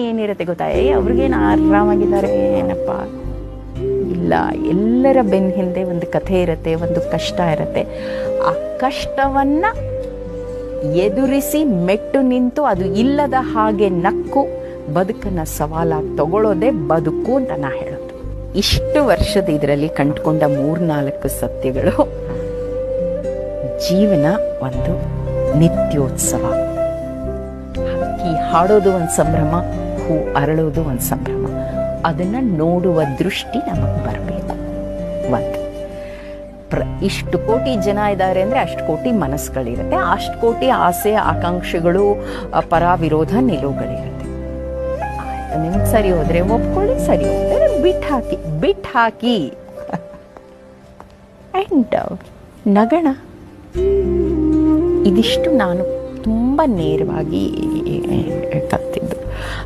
ಏನಿರುತ್ತೆ ಗೊತ್ತಾ, ಅವ್ರಿಗೇನು ಆರಾಮಾಗಿದ್ದಾರೆ ಏನಪ್ಪ, ಇಲ್ಲ. ಎಲ್ಲರ ಬೆನ್ನ ಹಿಂದೆ ಒಂದು ಕಥೆ ಇರುತ್ತೆ, ಒಂದು ಕಷ್ಟ ಇರುತ್ತೆ. ಆ ಕಷ್ಟವನ್ನು ಎದುರಿಸಿ ಮೆಟ್ಟು ನಿಂತು ಅದು ಇಲ್ಲದ ಹಾಗೆ ನಕ್ಕು ಬದುಕನ್ನು ಸವಾಲಾಗಿ ತಗೊಳ್ಳೋದೇ ಬದುಕು ಅಂತ ನಾ ಹೇಳೋದು. ಇಷ್ಟು ವರ್ಷದ ಇದರಲ್ಲಿ ಕಂಡುಕೊಂಡ 3-4 ಸತ್ಯಗಳು. ಜೀವನ ಒಂದು ನಿತ್ಯೋತ್ಸವ. ಹಕ್ಕಿ ಹಾಡೋದು ಒಂದು ಸಂಭ್ರಮ, ಹೂ ಅರಳೋದು ಒಂದು ಸಂಭ್ರಮ. ಅದನ್ನು ನೋಡುವ ದೃಷ್ಟಿ ನಮಗೆ ಬರಬೇಕು. ಒಂದು ಇಷ್ಟು ಕೋಟಿ ಜನ ಇದ್ದಾರೆ ಅಂದರೆ ಅಷ್ಟು ಕೋಟಿ ಮನಸ್ಸುಗಳಿರುತ್ತೆ, ಅಷ್ಟು ಕೋಟಿ ಆಸೆ ಆಕಾಂಕ್ಷೆಗಳು, ಪರ ವಿರೋಧ ನಿಲುವುಗಳಿರುತ್ತೆ. ಆಯ್ತು, ನಿಮ್ಗೆ ಸರಿ ಹೋದರೆ ಒಪ್ಕೊಳ್ಳಿ, ಸರಿ ಹೋದರೆ ಬಿಟ್ಟು ಹಾಕಿ ಆ್ಯಂಡ್ ನಗಣ. ಇದಿಷ್ಟು ನಾನು ತುಂಬ ನೇರವಾಗಿ